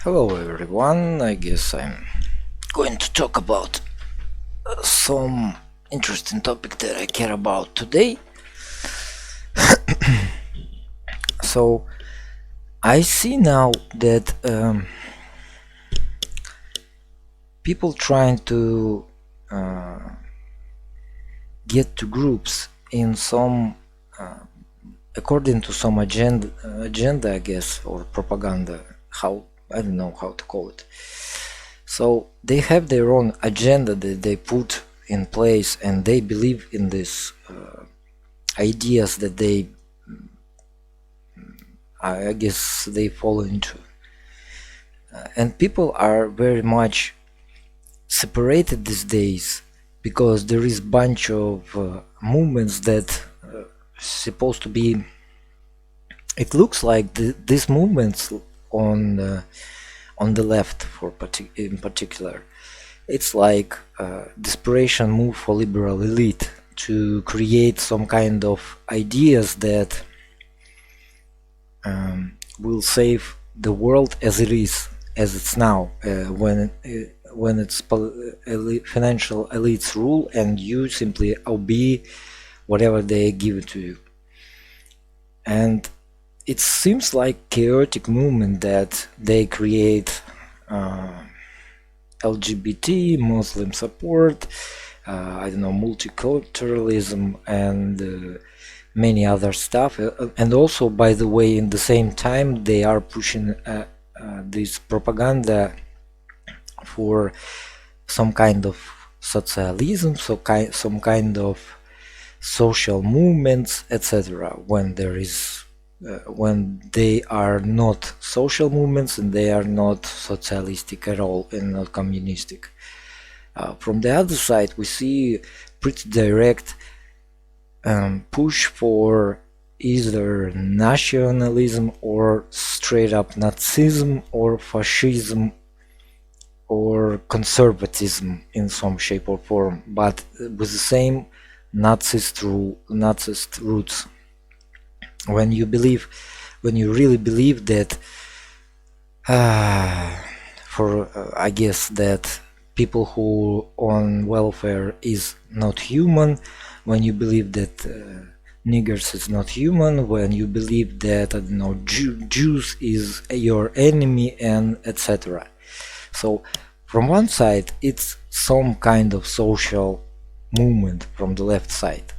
Hello everyone, I guess I'm going to talk about some interesting topic that I care about today. So I see now that people trying to get to groups in some according to some agenda, I guess, or propaganda, I don't know how to call it. So they have their own agenda that they put in place, and they believe in these ideas that they, I guess, they fall into. And people are very much separated these days because there is bunch of movements that supposed to be. It looks like these movements on the left, in particular, it's like desperation move for liberal elite to create some kind of ideas that will save the world as it is, as it's now, when it's financial elites rule and you simply obey whatever they give to you. And it seems like chaotic movement that they create LGBT, Muslim support, I don't know, multiculturalism, and many other stuff. And also, by the way, in the same time, they are pushing this propaganda for some kind of socialism, some kind of social movements, etc. When there is when they are not social movements and they are not socialistic at all and not communistic. From the other side, we see pretty direct push for either nationalism or straight up Nazism or fascism or conservatism in some shape or form, but with the same Nazist roots. When you really believe that I guess that people who on welfare is not human, when you believe that niggers is not human, when you believe that, I don't know, Jews is your enemy, and etc. So from one side it's some kind of social movement. From the left side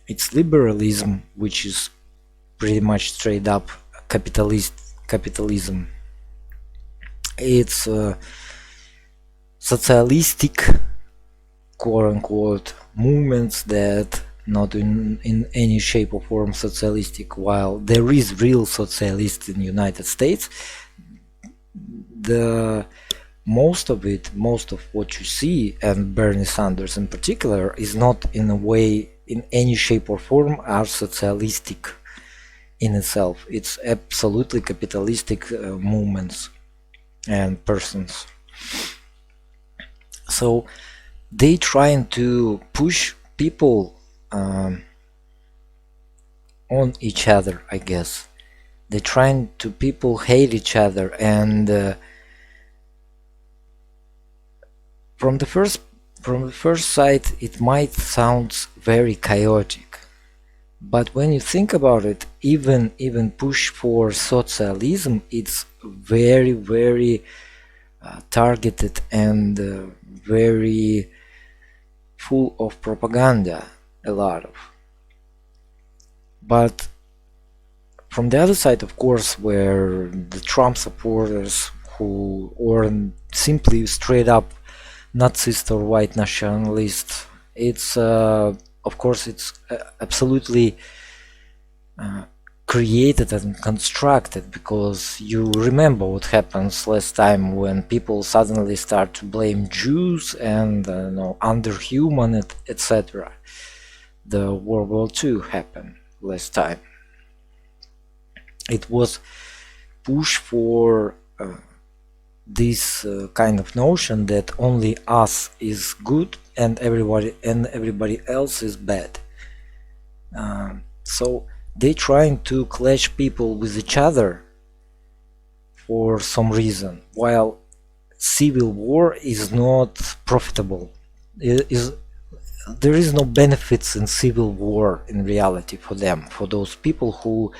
it's liberalism, which is pretty much straight up capitalism. It's socialistic, quote-unquote, movements that not in any shape or form socialistic. While there is real socialist in the United States, the most of what you see, and Bernie Sanders in particular, is not in a way, in any shape or form, are socialistic in itself. It's absolutely capitalistic movements and persons. So they trying to push people on each other, I guess. They trying to people hate each other, and from the first sight it might sound very chaotic. But when you think about it, even push for socialism, it's very, very targeted and very full of propaganda, a lot of. But from the other side, of course, where the Trump supporters or simply straight up Nazist or white nationalist, it's of course it's absolutely created and constructed, because you remember what happens last time when people suddenly start to blame Jews and underhuman, etc. The World War II happened last time. It was push for this kind of notion that only us is good and everybody else is bad. So they trying to clash people with each other for some reason, while civil war is not profitable. There is no benefits in civil war in reality for them, for those people who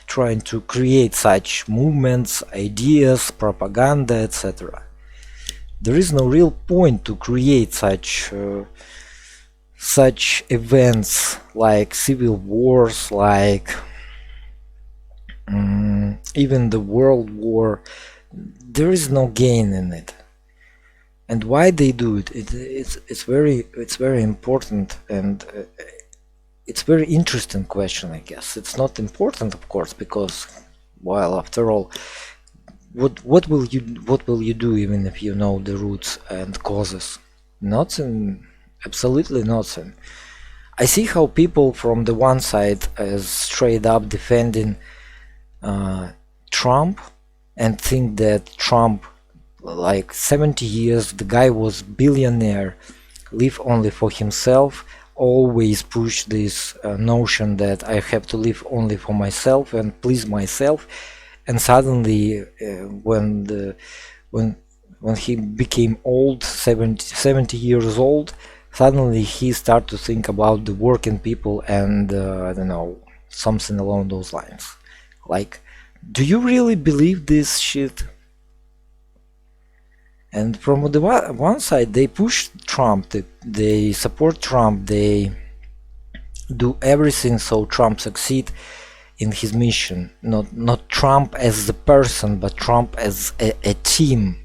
trying to create such movements, ideas, propaganda, etc. There is no real point to create such events like civil wars, like even the World War. There is no gain in it. And why they do it? It's very important, and it's very interesting question, I guess. It's not important, of course, because, well, after all, what will you do even if you know the roots and causes? Nothing, absolutely nothing. I see how people from the one side is straight up defending Trump and think that Trump, like 70 years, the guy was billionaire, live only for himself, always push this notion that I have to live only for myself and please myself, and suddenly when he became old, 70 years old, suddenly he started to think about the working people and I don't know, something along those lines. Like, do you really believe this shit? And from the one side, they push Trump, they support Trump, they do everything so Trump succeed in his mission. Not Trump as the person, but Trump as a team.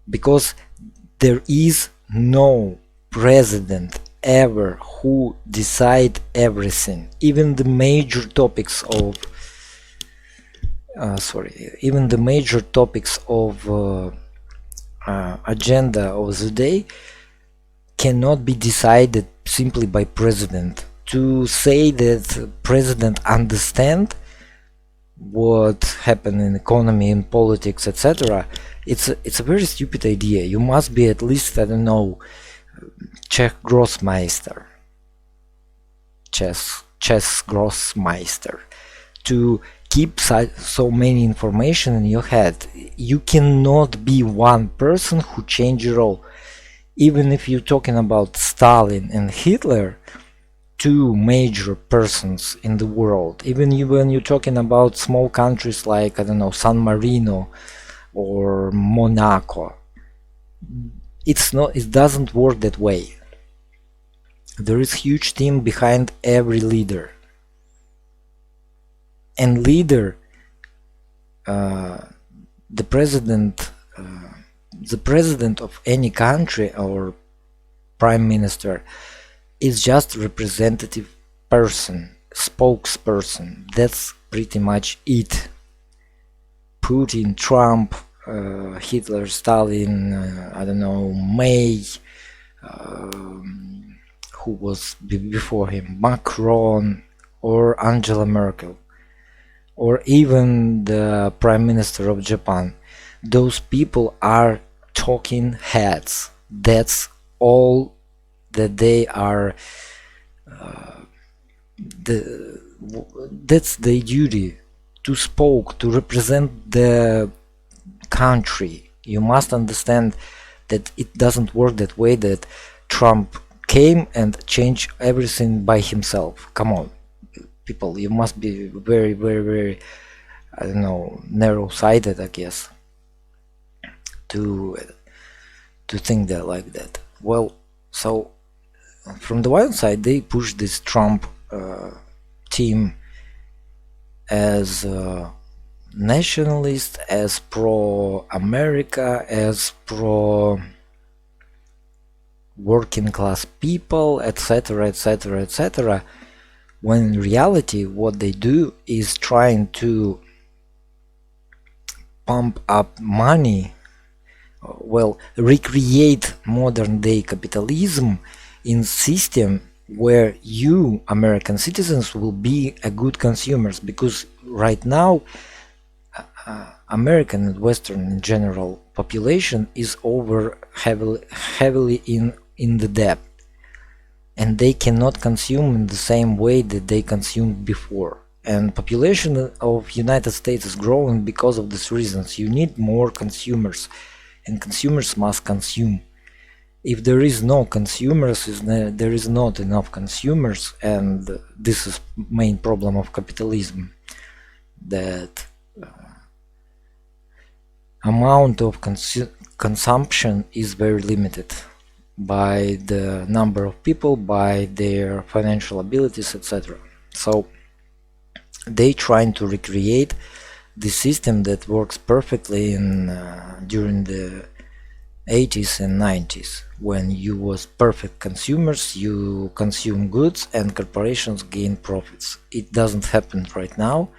Because there is no president ever who decide everything, even the major topics of agenda of the day cannot be decided simply by president. To say that president understand what happened in economy, in politics, etc., it's a very stupid idea. You must be at least, I don't know, chess grossmeister to keep so many information in your head. You cannot be one person who change it all. Even if you're talking about Stalin and Hitler, two major persons in the world, even when you're talking about small countries like, I don't know, San Marino or Monaco, it doesn't work that way. There is huge team behind every leader. And leader, the president of any country or prime minister is just representative person, spokesperson. That's pretty much it. Putin, Trump, Hitler, Stalin, I don't know, May, who was before him, Macron, or Angela Merkel, or even the Prime Minister of Japan. Those people are talking heads. That's all that they are. That's their duty, to speak, to represent the country. You must understand that it doesn't work that way, that Trump came and changed everything by himself. Come on, people, you must be very, very, very, I don't know, narrow-sighted, I guess, to think that like that. Well, so from the one side, they push this Trump team as nationalist, as pro-America, as pro-working class people, etc., etc., etc., when in reality what they do is trying to pump up money, well, recreate modern day capitalism in system where you American citizens will be a good consumers, because right now American and Western in general population is over heavily in the debt, and they cannot consume in the same way that they consumed before. and population of United States is growing because of these reasons. You need more consumers, and consumers must consume. If there is no consumers, there is not enough consumers, and this is main problem of capitalism, that amount of consumption is very limited by the number of people, by their financial abilities, etc. So they trying to recreate the system that works perfectly in during the 80s and 90s, when you was perfect consumers, you consume goods and corporations gain profits. It doesn't happen right now.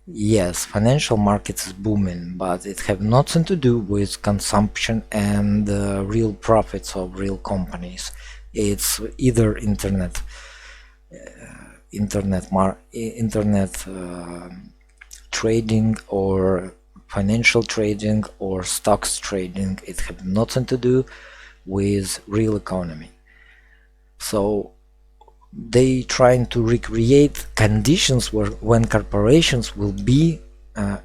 Yes, financial markets is booming, but it have nothing to do with consumption and real profits of real companies. It's either internet trading, or financial trading, or stocks trading. It have nothing to do with real economy. So they trying to recreate conditions when corporations will be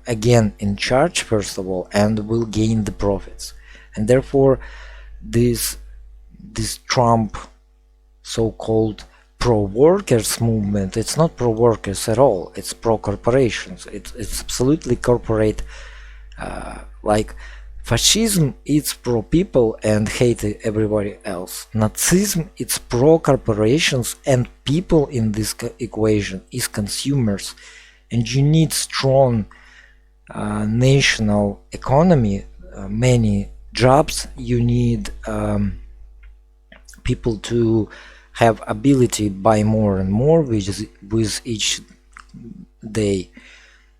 again in charge, first of all, and will gain the profits. And therefore this Trump so-called pro-workers movement, it's not pro-workers at all, it's pro-corporations. It's absolutely corporate. Like fascism, it's pro-people and hate everybody else. Nazism, it's pro-corporations, and people in this equation is consumers. And you need strong national economy, many jobs. You need people to have ability buy more and more with each day.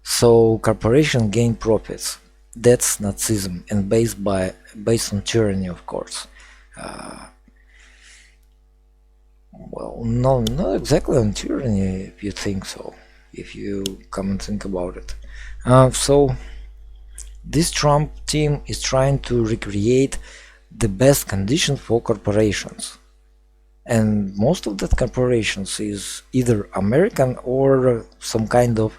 So corporation gain profits. That's Nazism, and based on tyranny, of course. Well, no, not exactly on tyranny, if you think so, if you come and think about it. So this Trump team is trying to recreate the best conditions for corporations, and most of that corporations is either American or some kind of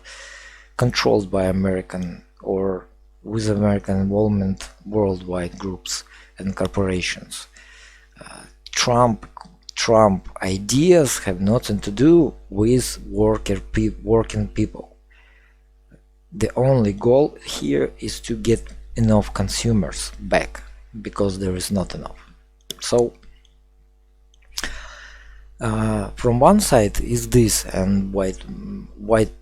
controlled by American or with American involvement worldwide groups and corporations. Trump ideas have nothing to do with working people. The only goal here is to get enough consumers back, because there is not enough. So from one side is this, and white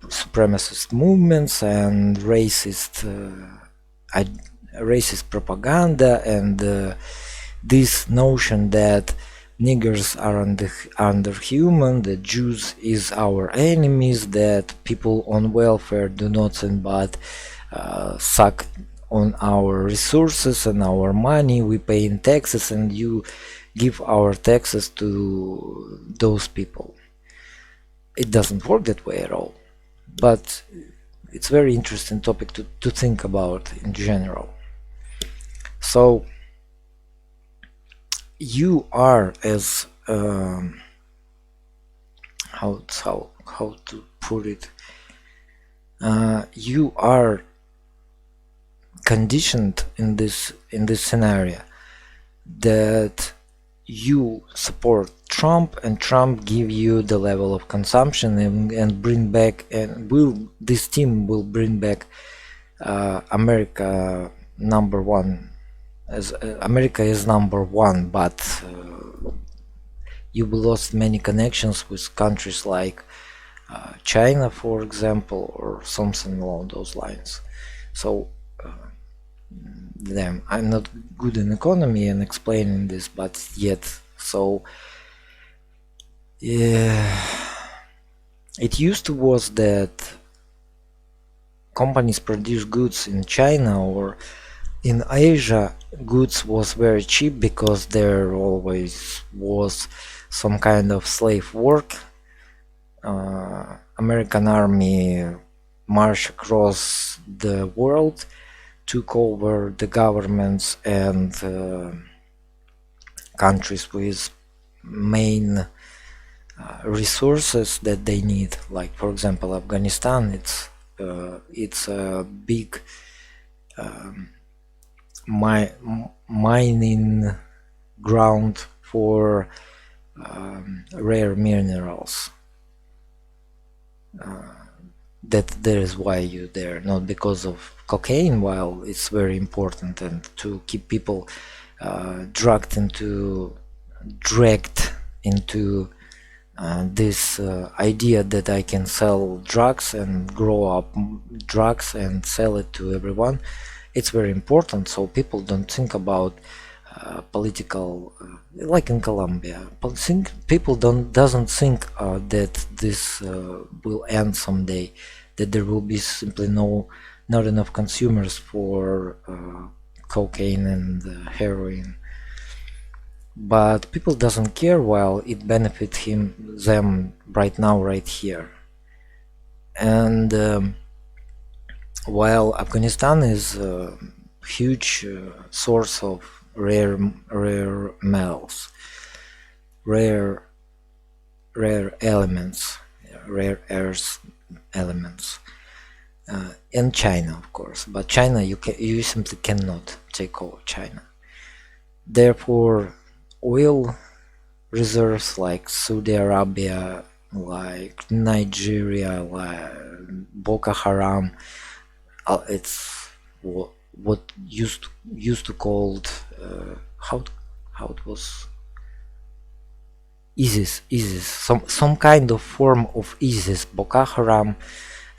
supremacist movements and racist propaganda, and this notion that niggers are underhuman, that Jews is our enemies, that people on welfare do nothing but suck on our resources and our money. We pay in taxes, and you give our taxes to those people. It doesn't work that way at all, but it's very interesting topic to think about in general. So you are, as how to put it, you are conditioned in this scenario that you support Trump, and Trump give you the level of consumption and bring back, and this team will bring back America number one, as America is number one, but you lost many connections with countries like China, for example, or something along those lines. So I'm not good in economy and explaining this, but yet, so yeah, it used to was that companies produce goods in China or in Asia. Goods was very cheap because there always was some kind of slave work. American army marched across the world, took over the governments and countries with main resources that they need. Like for example, Afghanistan, it's a big mining ground for rare minerals. That is why you're there, not because of cocaine, while it's very important and to keep people dragged into this idea that I can sell drugs and grow up drugs and sell it to everyone. It's very important, so people don't think about political, like in Colombia. People doesn't think that this will end someday, that there will be simply not enough consumers for cocaine and heroin. But people doesn't care while it benefits them right now, right here. And while Afghanistan is a huge source of rare metals, rare elements, rare earth elements, and China, of course. But China, you simply cannot take over China. Therefore, oil reserves like Saudi Arabia, like Nigeria, like Boko Haram, it's what used to called how it was ISIS, some kind of form of ISIS, Boko Haram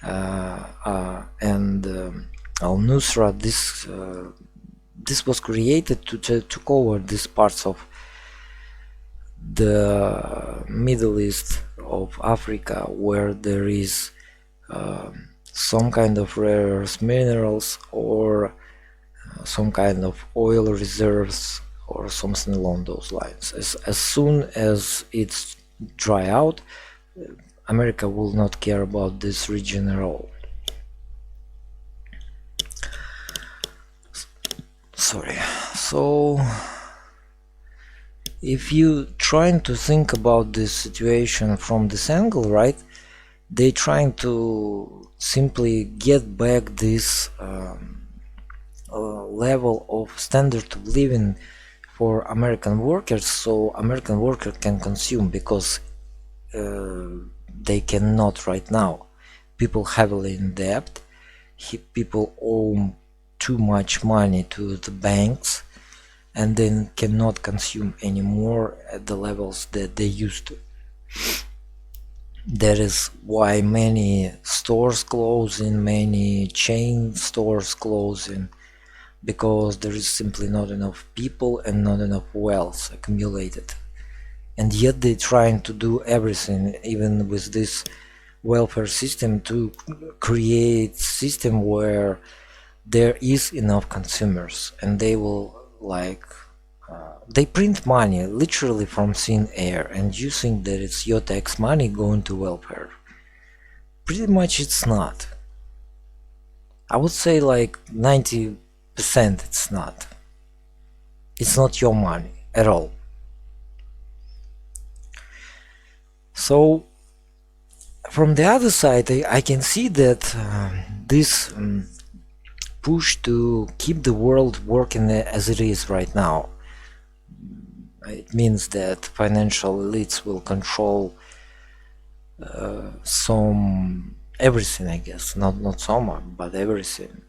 and Al-Nusra. This was created to cover these parts of the Middle East, of Africa, where there is some kind of rare earth minerals or some kind of oil reserves or something along those lines. As soon as it's dry out, America will not care about this region at all. Sorry. So if you trying to think about this situation from this angle, right, they trying to simply get back this level of standard of living for American workers, so American worker can consume, because they cannot right now. People heavily in debt, people owe too much money to the banks, and then cannot consume anymore at the levels that they used to. That is why many stores closing, many chain stores closing, because there is simply not enough people and not enough wealth accumulated. And yet they're trying to do everything, even with this welfare system, to create system where there is enough consumers, and they will they print money literally from thin air, and you think that it's your tax money going to welfare. Pretty much it's not. I would say like 90% it's not. It's not your money at all. So from the other side, I can see that this push to keep the world working as it is right now, it means that financial elites will control everything, I guess, not so much, but everything.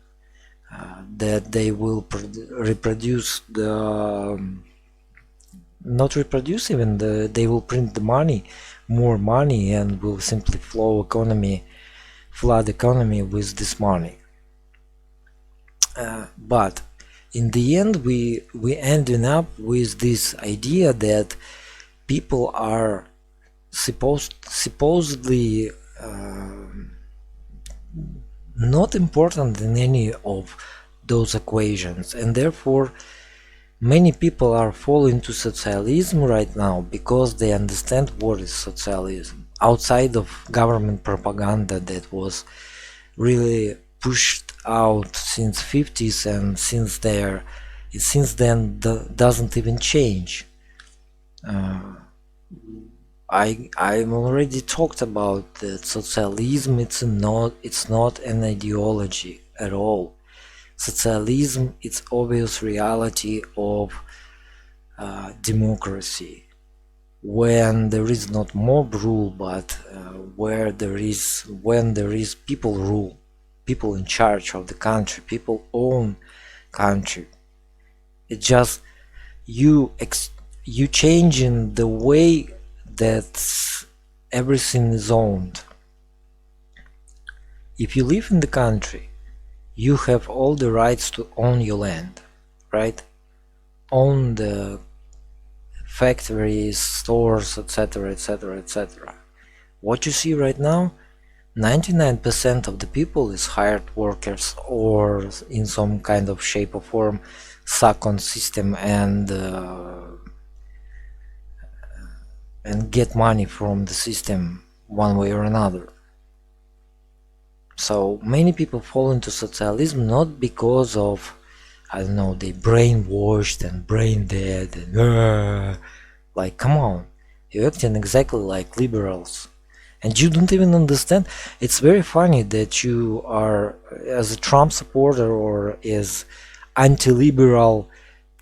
That they will reproduce not reproduce even, they will print the money, more money, and will simply flood economy with this money. But in the end, we ending up with this idea that people are supposedly not important in any of those equations, and therefore many people are falling to socialism right now because they understand what is socialism, outside of government propaganda that was really pushed out since 50s, and since then doesn't even change. I've already talked about that socialism. It's not an ideology at all. Socialism, it's obvious reality of democracy, when there is not mob rule, but when there is people rule, people in charge of the country, people own country. It's just you changing the way that everything is owned. If you live in the country, you have all the rights to own your land, right? Own the factories, stores, etc., etc., etc. What you see right now, 99% of the people is hired workers, or in some kind of shape or form suck on system and get money from the system one way or another. So many people fall into socialism not because of, I don't know, they brainwashed and brain dead and like, come on, you're acting exactly like liberals and you don't even understand. It's very funny that you are, as a Trump supporter or as anti-liberal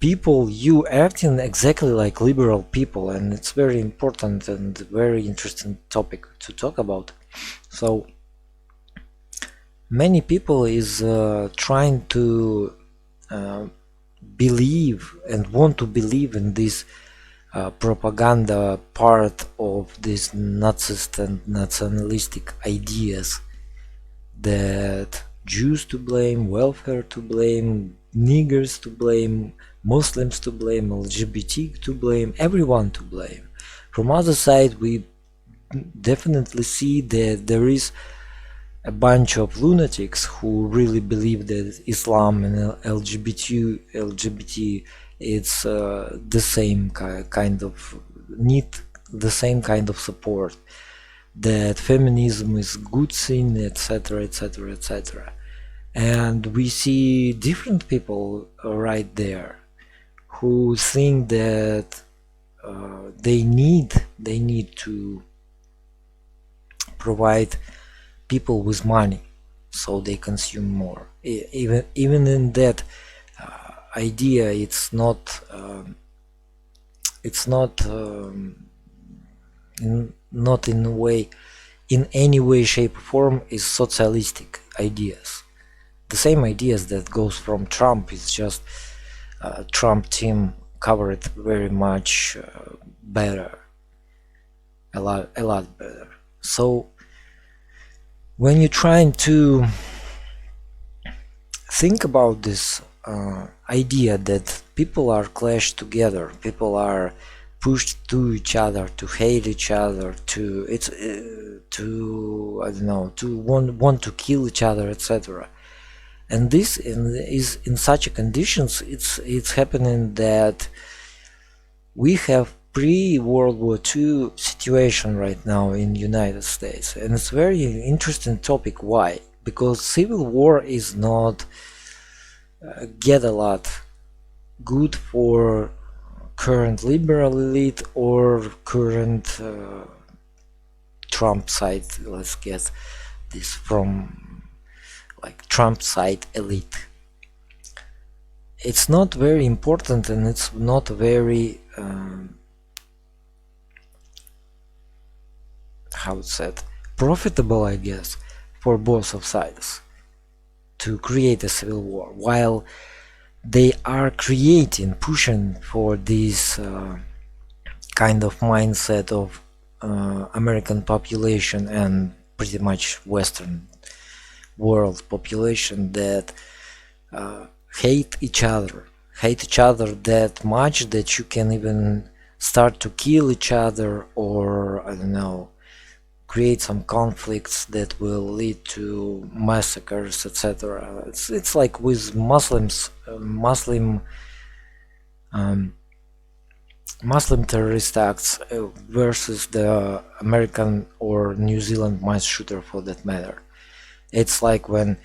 people, you acting exactly like liberal people, and it's very important and very interesting topic to talk about. So many people is trying to believe and want to believe in this propaganda part of these Nazist and nationalistic ideas, that Jews to blame, welfare to blame, niggers to blame, Muslims to blame, LGBT to blame, everyone to blame. From other side, we definitely see that there is a bunch of lunatics who really believe that Islam and LGBT it's the same kind of need the same kind of support, that feminism is good thing, etc., etc., etc. And we see different people right there who think that they need to provide people with money so they consume more. Even in that idea, it's not in a way, in any way, shape or form, is socialistic ideas. The same ideas that goes from Trump is just Trump team covered very much better, a lot better. So when you're trying to think about this idea that people are clashed together, people are pushed to each other, to hate each other, to I don't know, to want to kill each other, etc. And this is in such a conditions. It's happening that we have pre-World War II situation right now in United States, and it's very interesting topic. Why? Because civil war is not get a lot good for current liberal elite or current Trump side. Let's get this from like Trump side elite. It's not very important, and it's not very how it's said, profitable, I guess, for both of sides to create a civil war, while they are pushing for this kind of mindset of American population and pretty much Western world population that hate each other that much that you can even start to kill each other, or I don't know, create some conflicts that will lead to massacres, etc. It's like with Muslims, Muslim terrorist acts versus the American or New Zealand mass shooter, for that matter. It's like when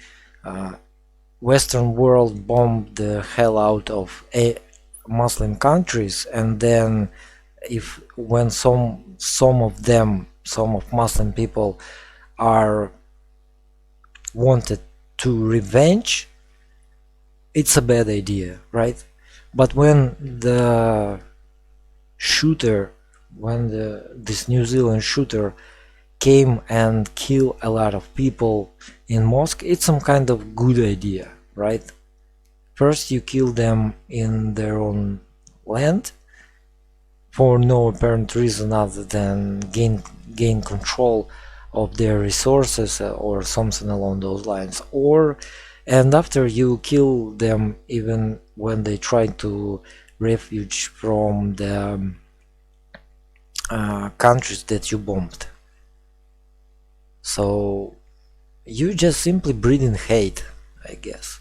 Western world bombed the hell out of Muslim countries, and then if when some of Muslim people are wanted to revenge, it's a bad idea, right? But when the shooter, when this New Zealand shooter came and killed a lot of people in mosque, it's some kind of good idea, right? First you kill them in their own land for no apparent reason other than gain control of their resources or something along those lines, and after you kill them even when they try to refuge from the countries that you bombed. So you just simply breeding hate, I guess.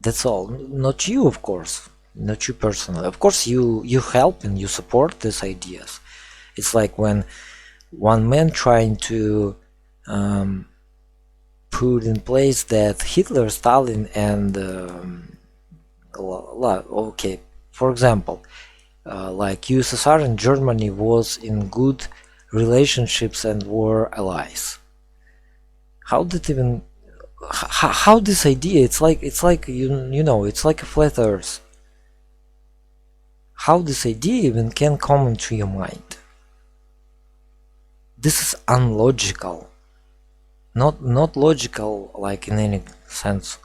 That's all. Not you, of course, not you personally. Of course you help and you support these ideas. It's like when one man trying to put in place that Hitler, Stalin, and okay, for example, like USSR and Germany was in good relationships and were allies. How did even how this idea? It's like you know, it's like a flat Earth. How this idea even can come into your mind? This is unlogical. Not logical like in any sense,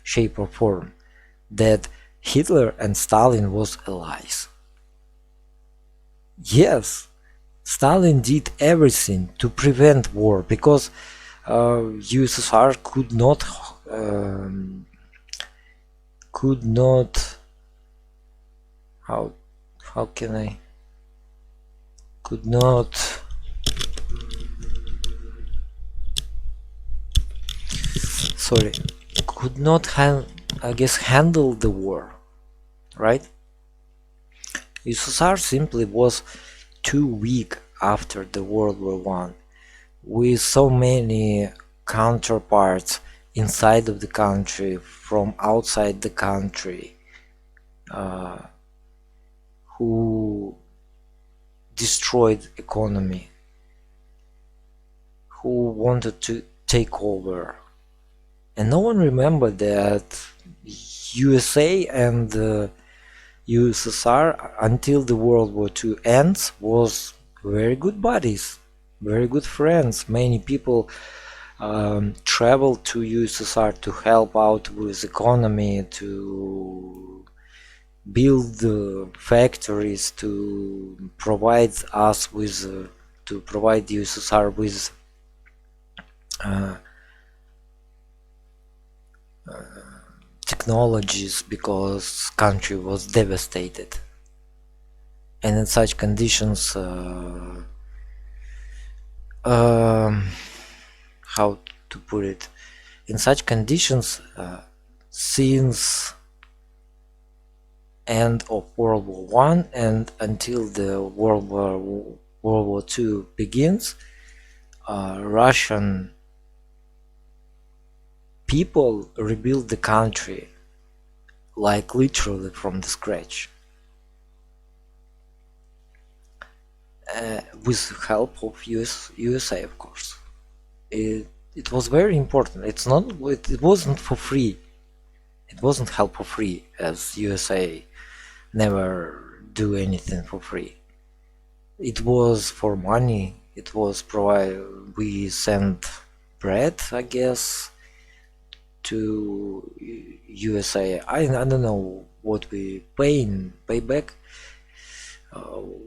shape or form, that Hitler and Stalin was allies. Yes, Stalin did everything to prevent war because USSR could not how can I could not sorry could not I guess handle the war, right? USSR simply was too weak after the World War I, with so many counterparts inside of the country, from outside the country, who destroyed economy, who wanted to take over. And no one remembered that USA and USSR until the World War II ends was very good buddies, very good friends. Many people traveled to USSR to help out with economy, to build factories, to provide us with to provide USSR with technologies, because country was devastated. And in such conditions, how to put it, in such conditions, since end of World War I and until the World War II begins, Russian people rebuilt the country like literally from the scratch, with help of USA, of course. It was very important. It wasn't for free. It wasn't help for free, as USA never do anything for free. It was for money. It was we sent bread, I guess, to USA. I don't know what we pay back,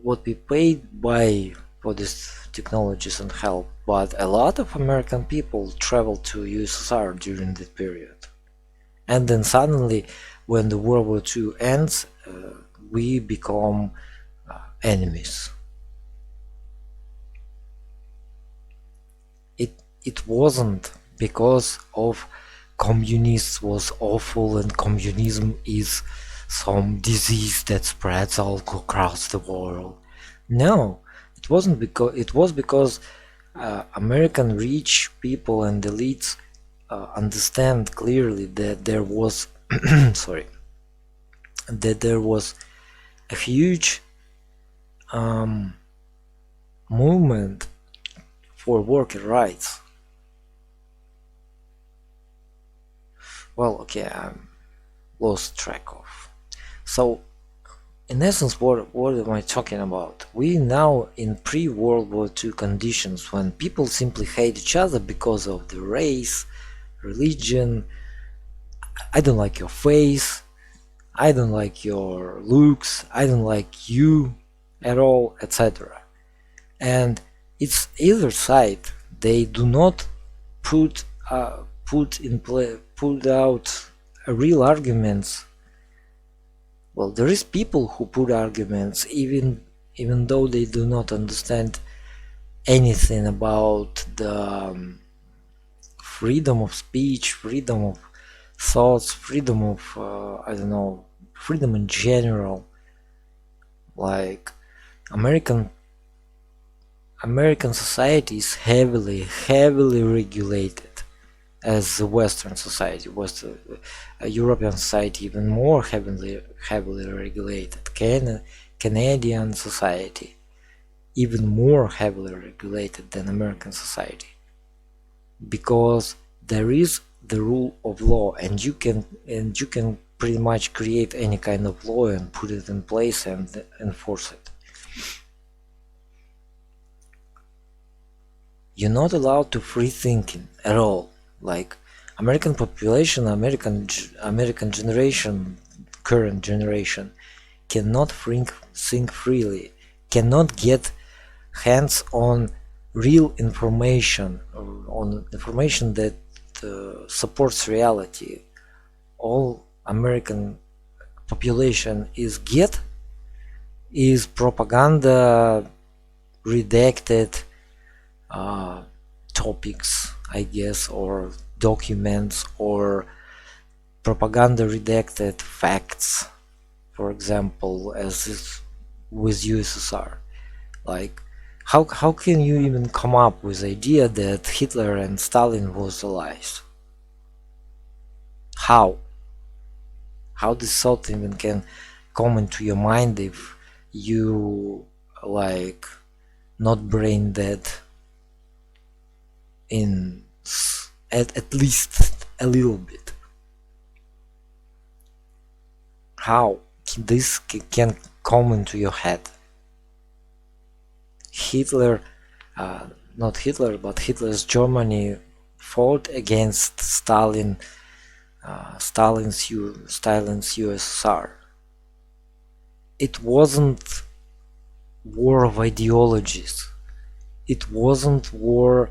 what we paid by for these technologies and help, but a lot of American people traveled to USSR during that period. And then suddenly, when the World War II ends, we become enemies. It wasn't because of communists was awful and communism is some disease that spreads all across the world. No, it wasn't because it was because American rich people and elites understand clearly that there was sorry, that there was a huge movement for worker rights. Well, okay, I'm lost track of. So, in essence, what am I talking about? We now in pre-World War II conditions when people simply hate each other because of the race, religion, I don't like your face, I don't like your looks, I don't like you at all, etc. And it's either side, they do not put out real arguments. Well, there is people who put arguments even though they do not understand anything about the freedom of speech, freedom of thoughts, freedom of I don't know, freedom in general. Like American society is heavily regulated as the Western society, European society even more heavily regulated. Canadian society even more heavily regulated than American society, because there is the rule of law, and you can pretty much create any kind of law and put it in place and enforce it. You're not allowed to free thinking at all. Like American population, American generation, current generation cannot think freely, cannot get hands on real information, on information that supports reality. All American population is propaganda, redacted topics, I guess, or documents, or propaganda redacted facts, for example, as is with USSR. Like how can you even come up with the idea that Hitler and Stalin was allies? How this thought even can come into your mind if you like not brain dead in at least a little bit? How this can come into your head? Hitler, not Hitler, but Hitler's Germany fought against Stalin's USSR. It wasn't war of ideologies. It wasn't war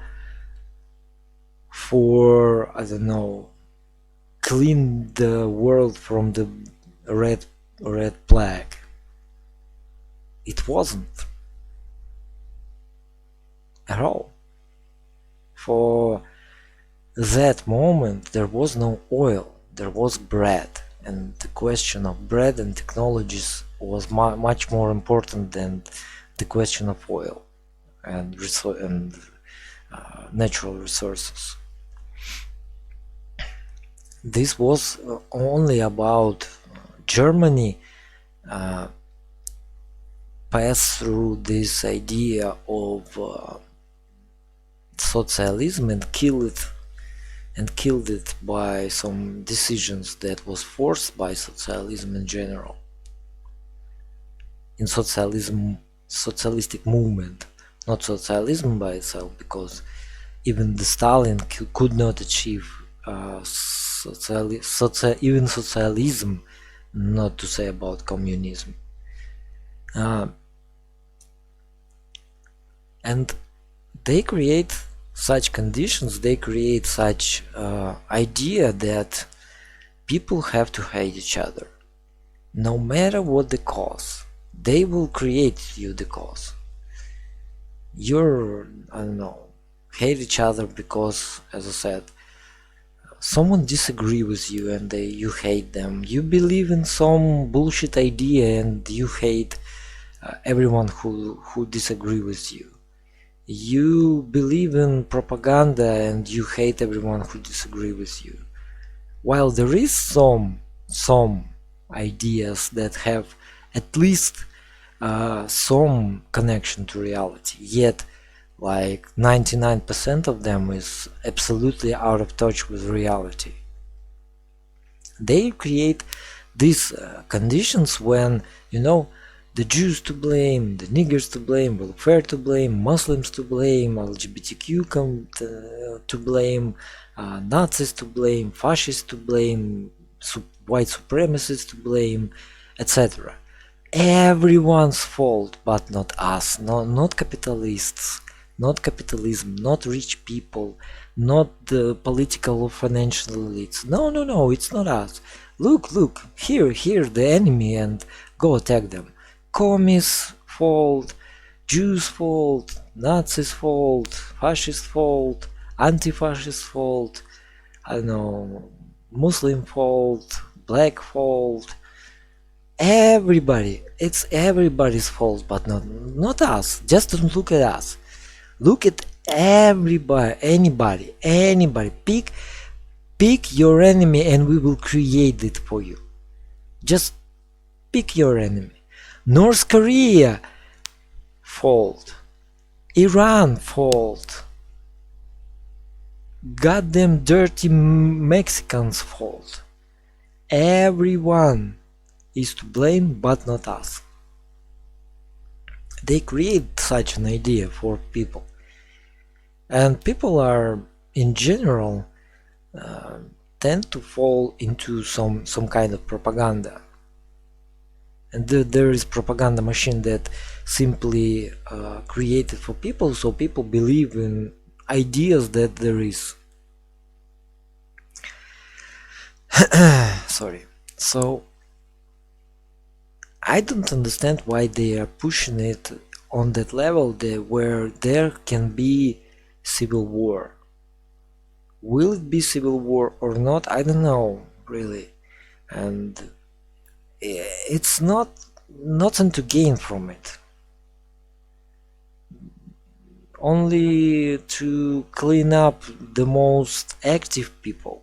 for, I don't know, clean the world from the red plague. It wasn't at all. For that moment there was no oil, there was bread, and the question of bread and technologies was much more important than the question of oil and natural resources. This was only about Germany passed through this idea of socialism and killed it by some decisions that was forced by socialism in general, in socialistic movement, not socialism by itself, because even the Stalin could not achieve even socialism, not to say about communism. And they create such conditions, they create such idea that people have to hate each other, no matter what the cause. They will create you the cause. You're, I don't know, hate each other because, as I said, someone disagree with you and you hate them. You believe in some bullshit idea and you hate everyone who disagree with you. You believe in propaganda and you hate everyone who disagree with you. While there is some ideas that have at least some connection to reality, yet like 99% of them is absolutely out of touch with reality. They create these conditions when, you know, the Jews to blame, the niggers to blame, welfare to blame, Muslims to blame, LGBTQ to blame, Nazis to blame, fascists to blame, white supremacists to blame, etc. Everyone's fault, but not us, not capitalists, not capitalism, not rich people, not the political or financial elites. No, it's not us. Look, here's the enemy and go attack them. Commies fault, Jews fault, Nazis fault, fascist fault, anti-fascist fault, I don't know, Muslim fault, black fault. Everybody, it's everybody's fault, but not us. Just don't look at us. Look at everybody, anybody. Pick your enemy and we will create it for you. Just pick your enemy. North Korea fault, Iran fault, goddamn dirty Mexicans fault. Everyone is to blame, but not us. They create such an idea for people, and people are in general tend to fall into some kind of propaganda. And there is propaganda machine that simply created for people, so people believe in ideas that there is. Sorry. So I don't understand why they are pushing it on that level where there can be civil war. Will it be civil war or not? I don't know, really. And it's nothing to gain from it. Only to clean up the most active people.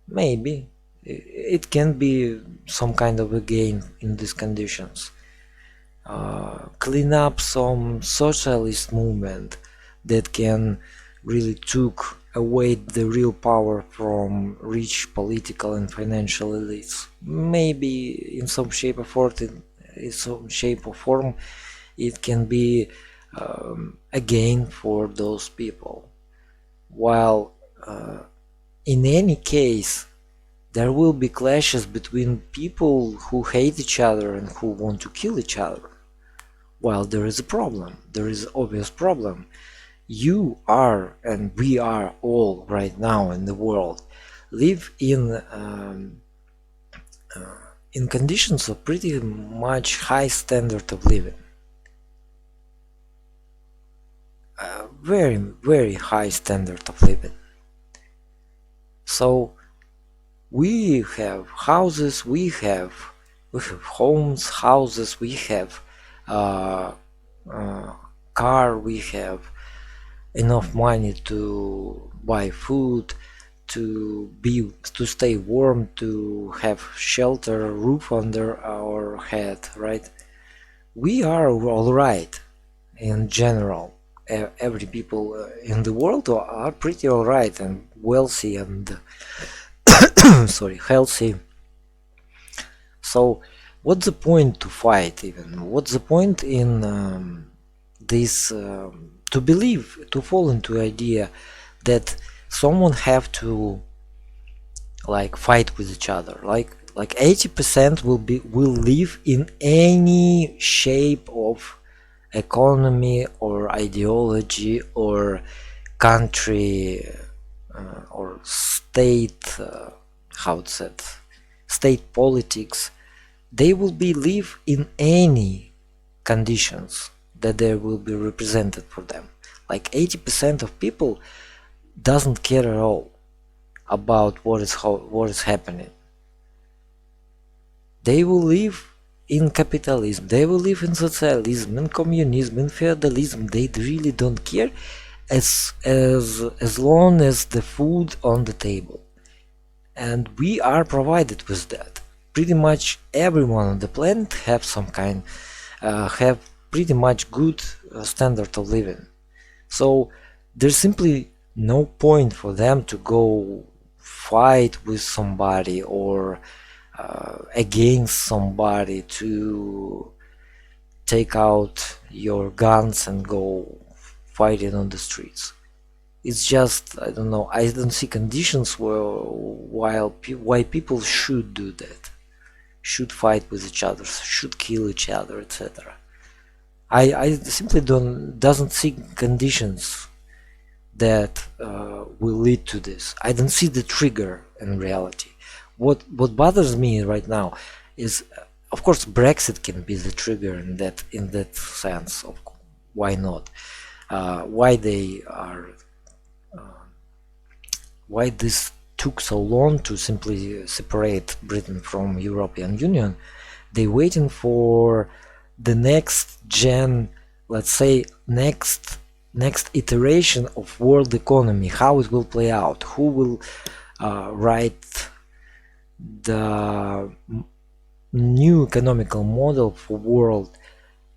Maybe. It can be some kind of a gain in these conditions. Clean up some socialist movement that can really took away the real power from rich political and financial elites. Maybe in some shape or form it can be a gain for those people. While in any case there will be clashes between people who hate each other and who want to kill each other. While there is a problem, there is an obvious problem. You are, and we are all right now in the world, live in conditions of pretty much high standard of living. Very, very high standard of living. So we have houses, we have homes, houses, we have car, we have enough money to buy food, to stay warm, to have shelter, roof under our head, right? We are all right in general. Every people in the world are pretty all right and wealthy and sorry, healthy. So what's the point to fight even? What's the point in this to believe, to fall into the idea that someone have to like fight with each other? Like 80% will live in any shape of economy or ideology or country or state, how it's said, state politics. They will live in any conditions that they will be represented for them. Like 80% of people doesn't care at all about what is happening. They will live in capitalism, they will live in socialism, in communism, in feudalism. They really don't care as long as the food on the table. And we are provided with that. Pretty much everyone on the planet have some kind have pretty much good standard of living. So there's simply no point for them to go fight with somebody or against somebody to take out your guns and go fighting on the streets. It's just, I don't know, I don't see conditions why people should do that, should fight with each other, should kill each other, etc. I simply doesn't see conditions that will lead to this. I don't see the trigger in reality. What bothers me right now is, of course, Brexit can be the trigger in that sense. Of why not? Why they are? Why this took so long to simply separate Britain from European Union? They waiting for the next gen, let's say next iteration of world economy, how it will play out, who will write the new economical model for world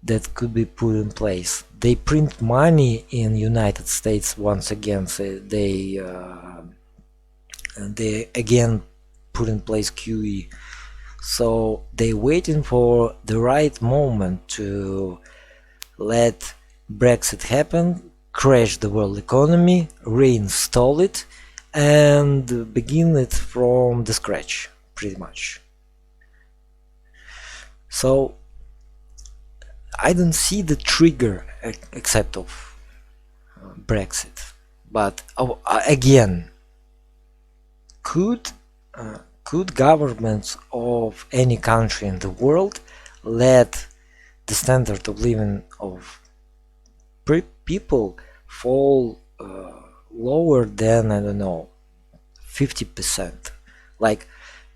that could be put in place. They print money in United States once again, so they again put in place QE. So they waiting for the right moment to let Brexit happen, crash the world economy, reinstall it, and begin it from the scratch, pretty much. So I don't see the trigger except of Brexit. But again, could governments of any country in the world let the standard of living of people fall lower than, I don't know, 50%? Like,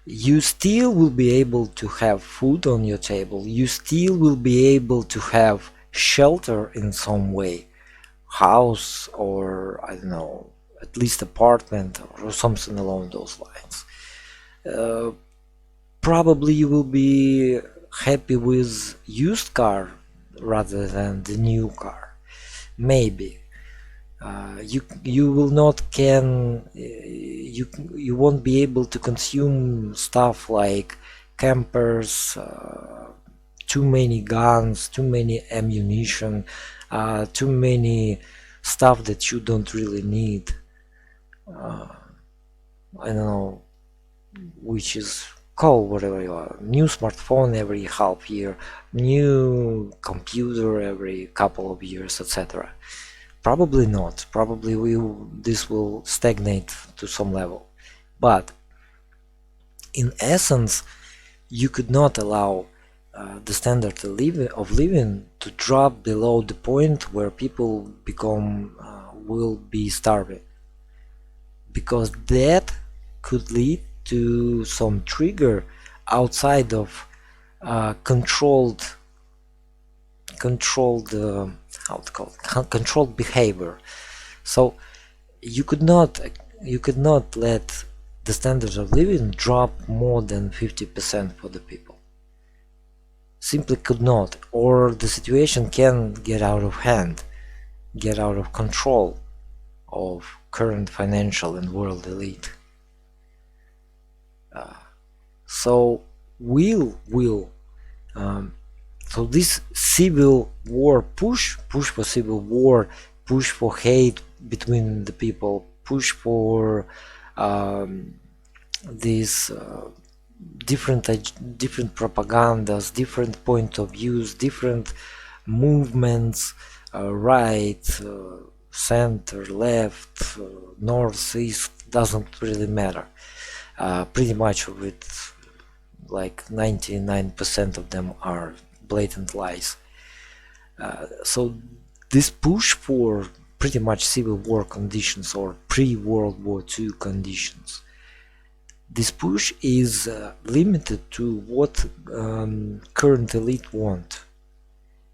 you still will be able to have food on your table, you still will be able to have shelter in some way, house, or I don't know, at least apartment or something along those lines. Probably you will be happy with used car rather than the new car. Maybe. You will not you won't be able to consume stuff like campers, too many guns, too many ammunition, too many stuff that you don't really need. I don't know which is, call whatever you are, new smartphone every half year, new computer every couple of years, etc. Probably not. Probably this will stagnate to some level. But in essence, you could not allow the standard of living to drop below the point where people will be starving, because that could lead to some trigger outside of controlled controlled behavior. So you could not let the standards of living drop more than 50% for the people. Simply could not, or the situation can get out of hand, get out of control of current financial and world elite. So so this civil war push for civil war, push for hate between the people, push for these different propagandas, different point of views, different movements, right, center, left, north, east, doesn't really matter. Pretty much of it, like 99% of them are blatant lies. So this push for pretty much civil war conditions or pre-World War II conditions, this push is limited to what current elite want.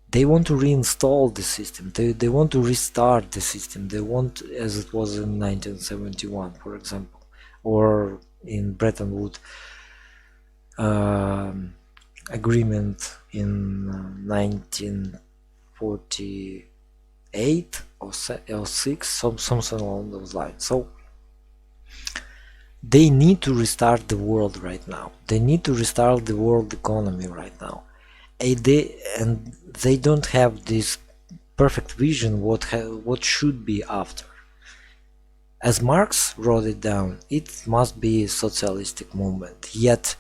They want to reinstall the system, they want to restart the system, they want as it was in 1971, for example, or in Bretton Woods agreement in 1948 or 6, something along those lines. So they need to restart the world right now. They need to restart the world economy right now. And they don't have this perfect vision what should be after. As Marx wrote it down, it must be a socialistic movement. Yet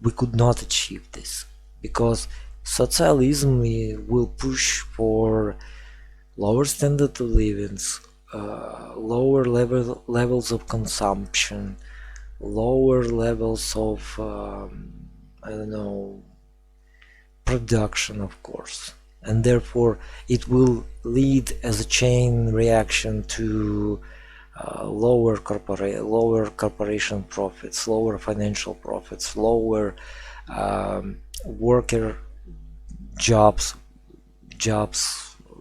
we could not achieve this because socialism will push for lower standard of living, lower levels of consumption, lower levels of I don't know, production, of course, and therefore it will lead as a chain reaction to lower corporation profits, lower financial profits, lower worker jobs,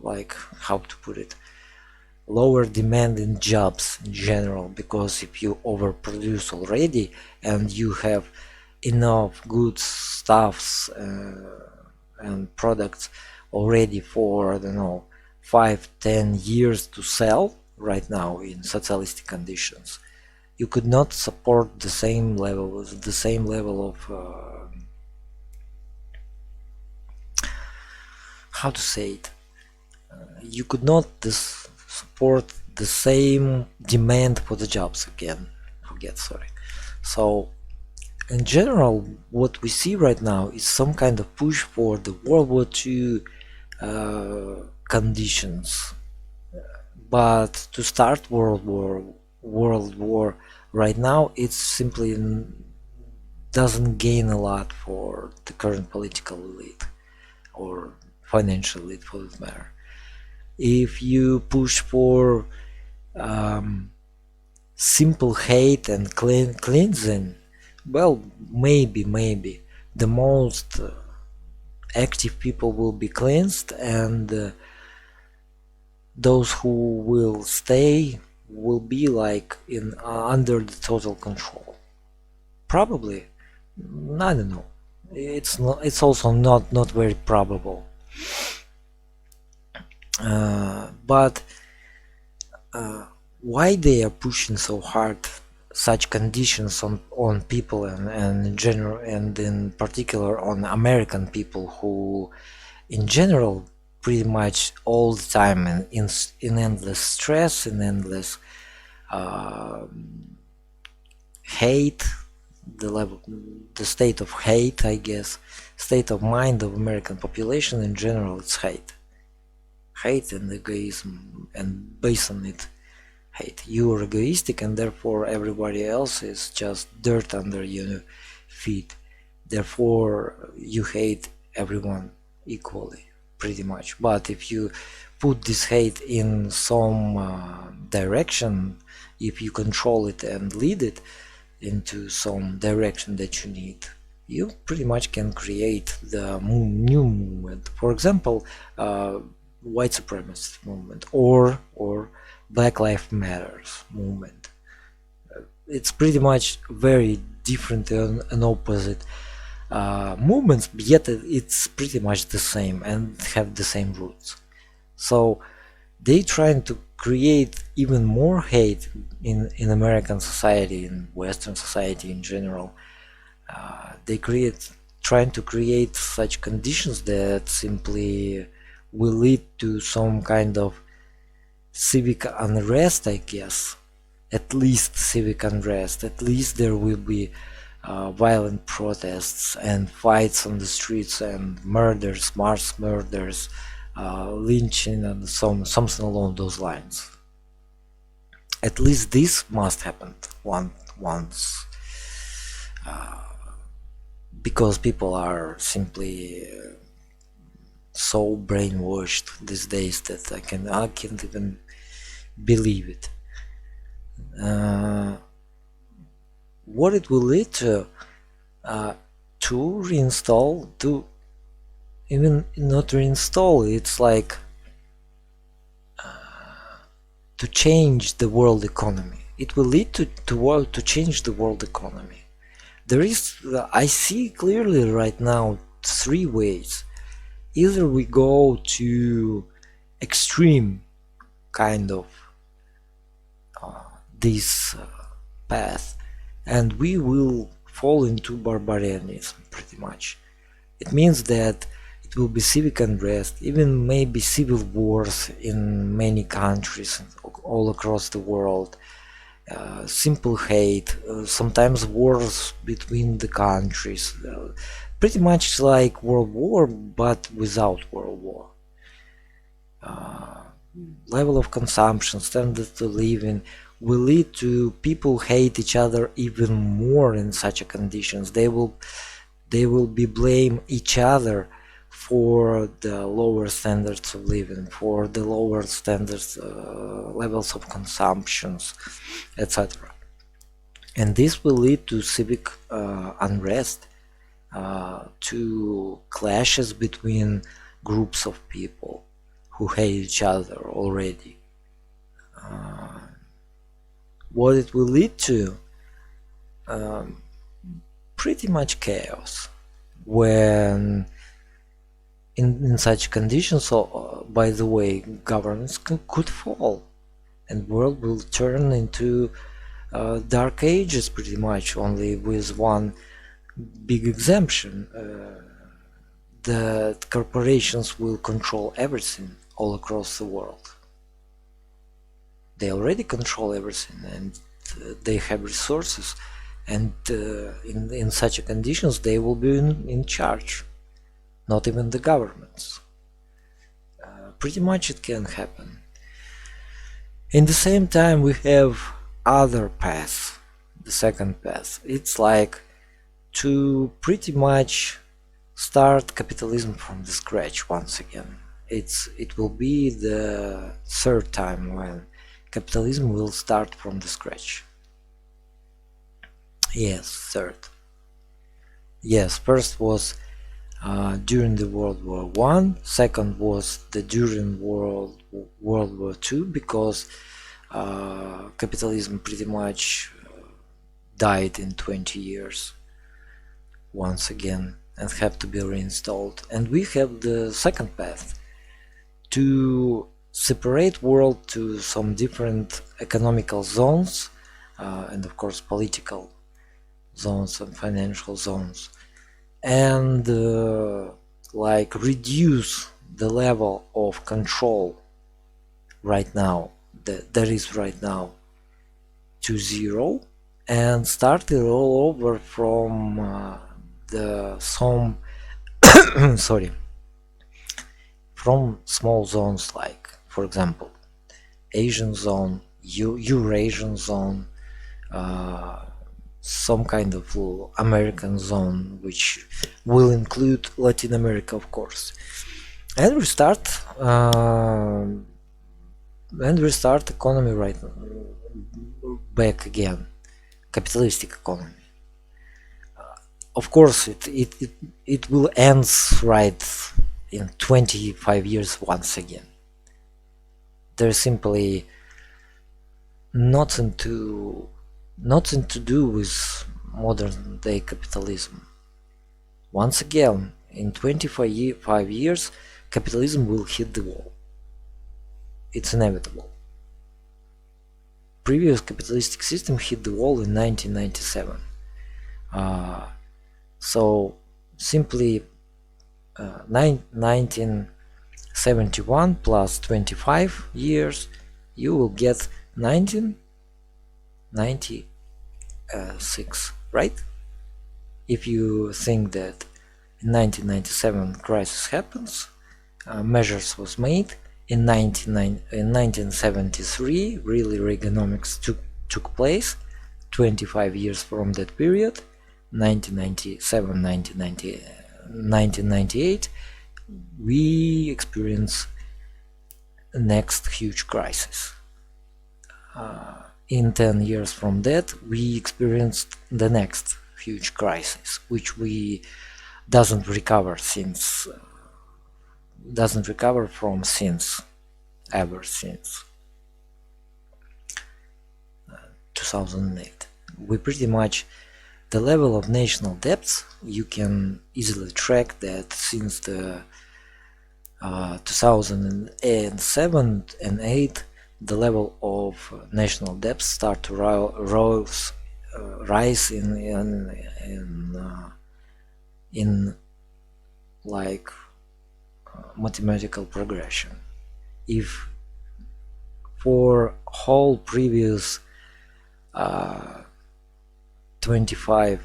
like, how to put it, lower demand in jobs in general, because if you overproduce already and you have enough good stuffs and products already for, I don't know, 5-10 years to sell right now in socialistic conditions, you could not support the same level of how to say it, you could not support the same demand for the jobs again. So in general, what we see right now is some kind of push for the World War II conditions. But to start World War right now, it simply doesn't gain a lot for the current political elite or financial elite, for that matter. If you push for simple hate and cleansing, well, maybe the most active people will be cleansed, and those who will stay will be like in under the total control. Probably, I don't know. It's also not very probable. But why they are pushing so hard such conditions on people and in general, and in particular on American people, who in general pretty much all the time in endless stress, in endless hate, the state of hate, I guess, state of mind of American population in general, it's hate and egoism, and based on it, hate. You are egoistic, and therefore everybody else is just dirt under your feet. Therefore you hate everyone equally, pretty much. But if you put this hate in some direction, if you control it and lead it into some direction that you need, you pretty much can create the new movement. For example, white supremacist movement or Black Lives Matters movement. It's pretty much very different and opposite movements, yet it's pretty much the same and have the same roots. So they trying to create even more hate in American society, in Western society in general. They trying to create such conditions that simply will lead to some kind of civic unrest, I guess. At least civic unrest. At least there will be violent protests and fights on the streets and murders, mass murders, lynching, and something along those lines. At least this must happen once, because people are simply so brainwashed these days that I can't even believe it. What it will lead to reinstall, to even not reinstall, it's like to change the world economy. It will lead to change the world economy. There is, I see clearly right now three ways. Either we go to extreme kind of this path, and we will fall into barbarianism pretty much. It means that it will be civic unrest, even maybe civil wars in many countries all across the world, simple hate, sometimes wars between the countries, pretty much like World War but without World War. Level of consumption, standard of living will lead to people hate each other even more in such conditions. They will be blame each other for the lower standards of living, for the lower standards, levels of consumptions, etc. And this will lead to civic unrest, to clashes between groups of people who hate each other already. What it will lead to? Pretty much chaos. When in such conditions, by the way, governments could fall, and world will turn into dark ages pretty much, only with one big exemption, that corporations will control everything all across the world. They already control everything, and they have resources, and in such conditions they will be in charge, not even the governments. Pretty much it can happen. In the same time, we have other paths, the second path. It's like to pretty much start capitalism from the scratch once again. It will be the third time when capitalism will start from the scratch. Yes, third. Yes, first was during the World War I, second was the during World War II, because capitalism pretty much died in 20 years once again and have to be reinstalled. And we have the second path, to separate world to some different economical zones, and of course political zones and financial zones, and like reduce the level of control right now that there is right now to zero, and start it all over from some sorry, from small zones, like for example Asian zone, Eurasian zone, some kind of American zone, which will include Latin America, of course. And we start economy right back again, capitalistic economy. Of course, it will end right in 25 years once again. There's simply nothing to do with modern day capitalism. Once again, in 25 years, capitalism will hit the wall. It's inevitable. Previous capitalistic system hit the wall in 1997. So simply 1971 plus 25 years, you will get 1996, right? If you think that in 1997 crisis happens, measures was made, in 1973 really Reaganomics took place, 25 years from that period, 1997, 1998, we experience the next huge crisis. In 10 years from that, we experienced the next huge crisis, which we doesn't recover from since 2008. We pretty much the level of national debts, you can easily track that since the 2007 and 8, the level of national debts start to rise in like mathematical progression. If for whole previous 35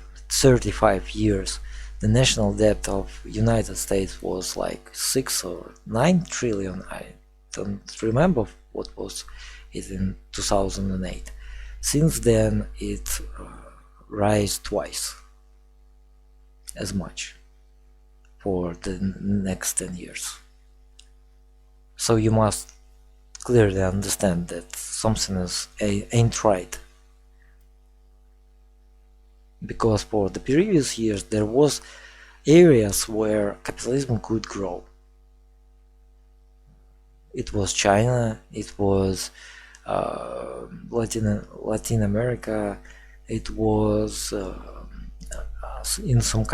years the national debt of United States was like 6 or 9 trillion, I don't remember what was it in 2008. Since then it rise twice as much for the next 10 years. So you must clearly understand that something ain't right. Because for the previous years there was areas where capitalism could grow. It was China, it was Latin America, it was in some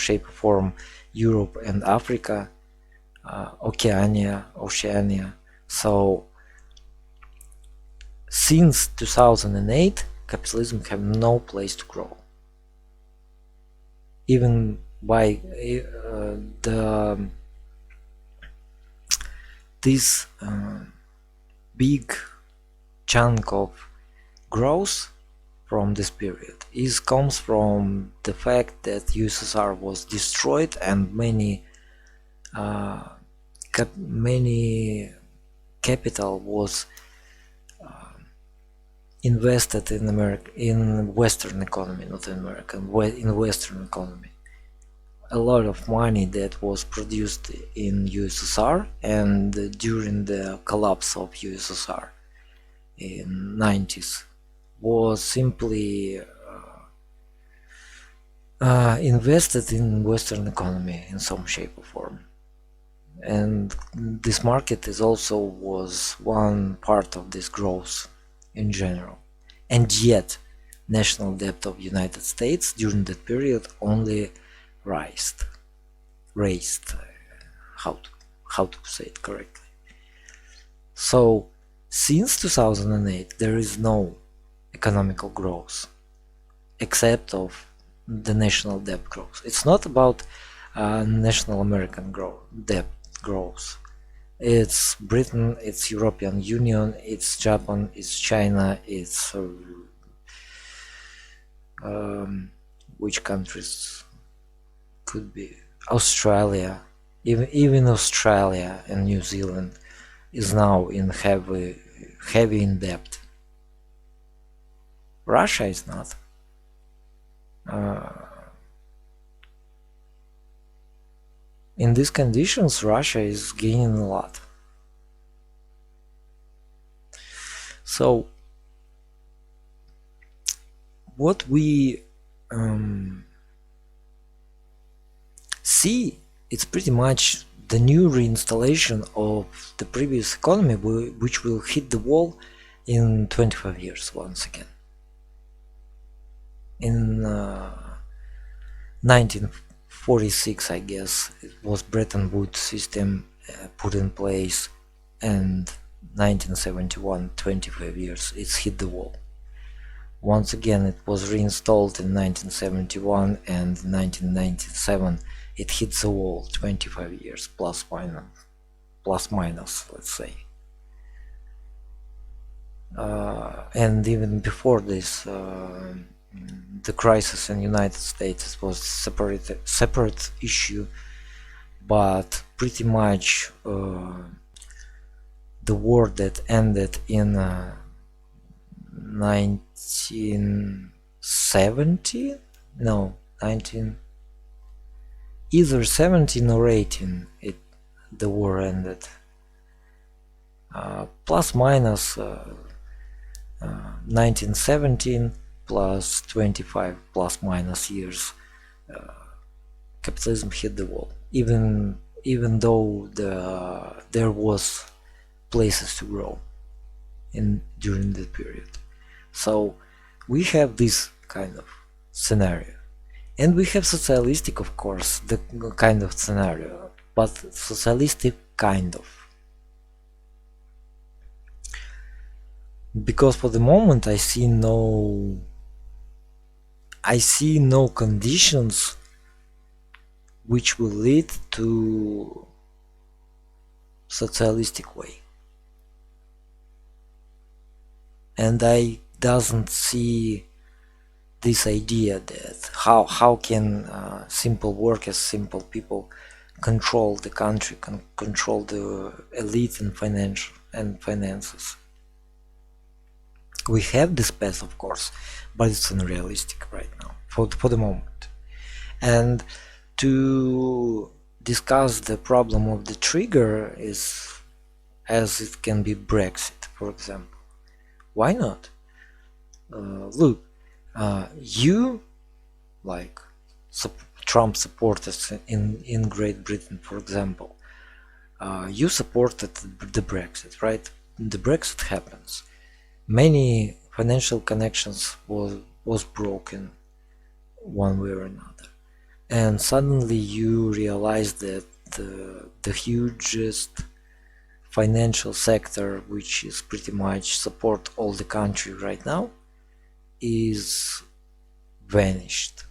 shape or form Europe and Africa, Oceania. So since 2008 capitalism have no place to grow. Even by this big chunk of growth from this period comes from the fact that USSR was destroyed and many capital was invested in Western economy, not in American, in Western economy. A lot of money that was produced in USSR and during the collapse of USSR in 90s was simply invested in Western economy in some shape or form. And this market was one part of this growth in general. And yet national debt of United States during that period only raised, how to say it correctly. So since 2008 there is no economical growth except of the national debt growth. It's not about national American debt growth. It's Britain, it's European Union, it's Japan, it's China, it's which countries could be Australia. Even Australia and New Zealand is now in heavy in debt. Russia is not. In these conditions, Russia is gaining a lot. So, what we see, it's pretty much the new reinstallation of the previous economy, which will hit the wall in 25 years once again. In 1946, I guess, it was Bretton Woods system put in place, and 1971, 25 years, it's hit the wall. Once again, it was reinstalled in 1971, and in 1997 it hits the wall, 25 years, plus minus, let's say. And even before this, the crisis in the United States was separate issue, but pretty much the war that ended in 1970, either 17 or 18, the war ended. Plus minus 1917 plus 25 plus minus years, capitalism hit the wall. Even though there was places to grow during that period. So we have this kind of scenario. And we have socialistic, of course, the kind of scenario, but socialistic kind of. Because for the moment I see no conditions which will lead to socialistic way. And I doesn't see this idea that how can simple workers, simple people control the country, control the elite and finances. We have this path, of course, but it's unrealistic right now for the moment. And to discuss the problem of the trigger is as it can be Brexit, for example. Why not? Look, you like Trump supporters in Great Britain, for example, you supported the Brexit, right? The Brexit happens. Many financial connections was broken one way or another, and suddenly you realize that the hugest financial sector, which is pretty much support all the country right now, is vanished.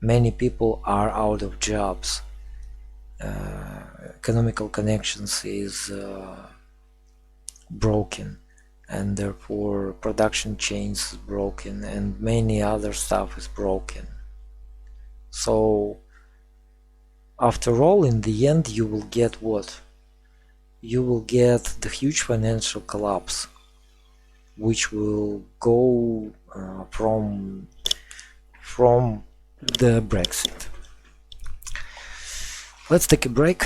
Many people are out of jobs. Economical connections is broken, and therefore production chains is broken, and many other stuff is broken. So after all, in the end, you will get what? You will get the huge financial collapse, which will go from the Brexit. Let's take a break.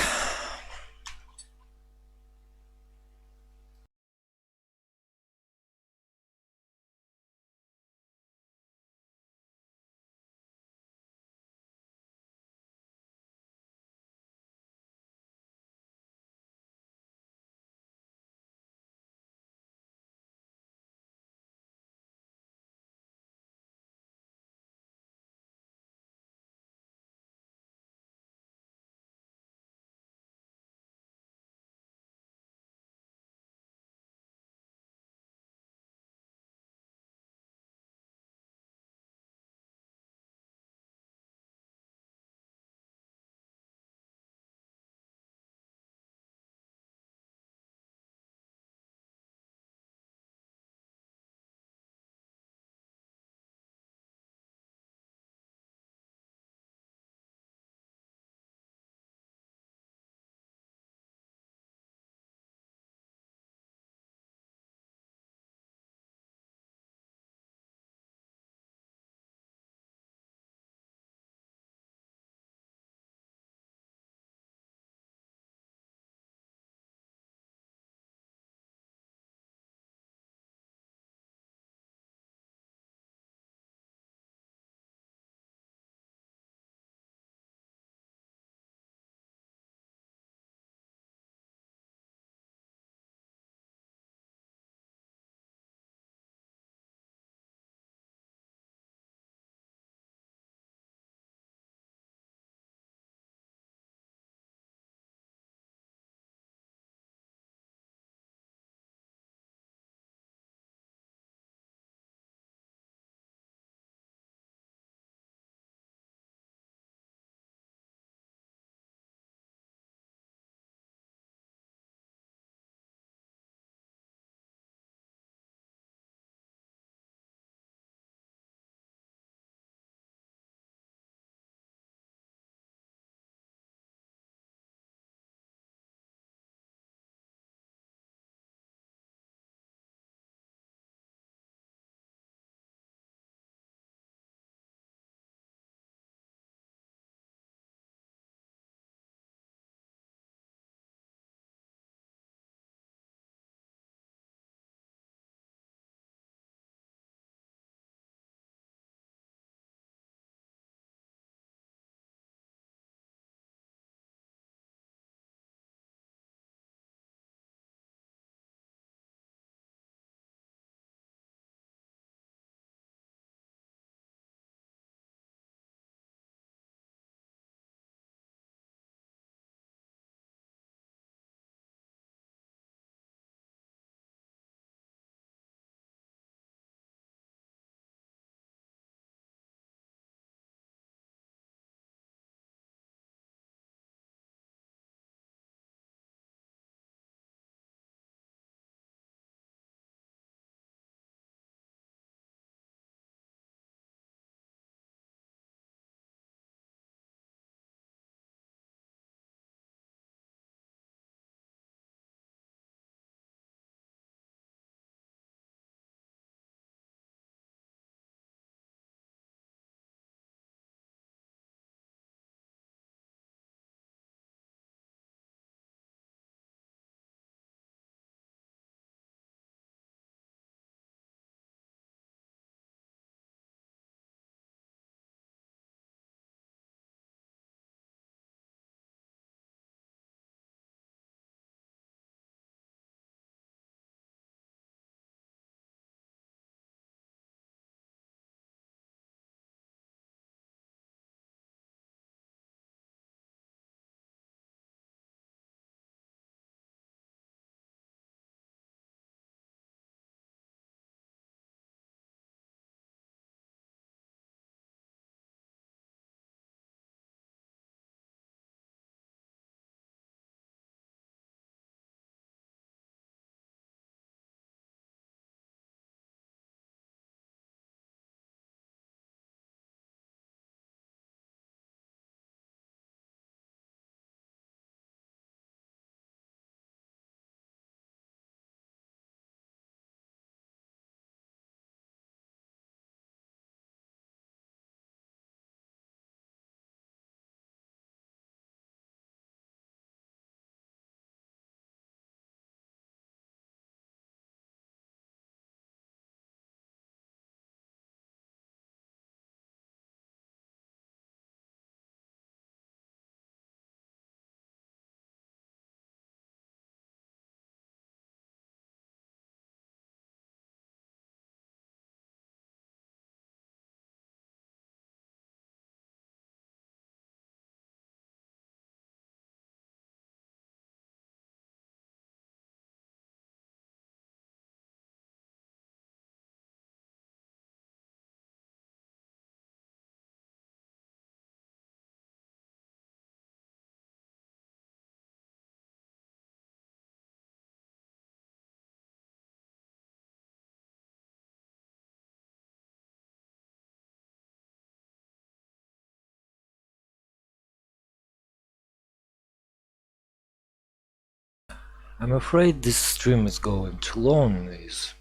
I'm afraid this stream is going too long. Is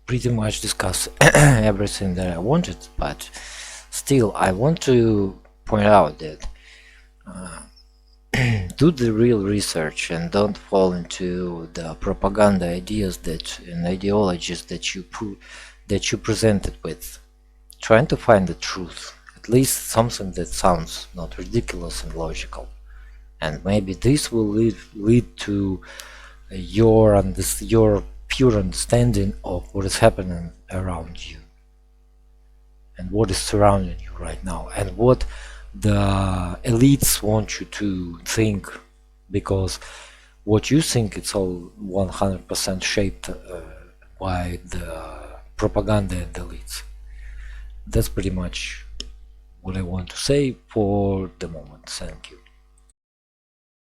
pretty much discuss everything that I wanted, but still I want to point out that do the real research and don't fall into the propaganda ideas that and ideologies that you presented with. Trying to find the truth, at least something that sounds not ridiculous and logical, and maybe this will lead to your pure understanding of what is happening around you and what is surrounding you right now and what the elites want you to think, because what you think it's all 100% shaped by the propaganda and elites. That's pretty much what I want to say for the moment. Thank you.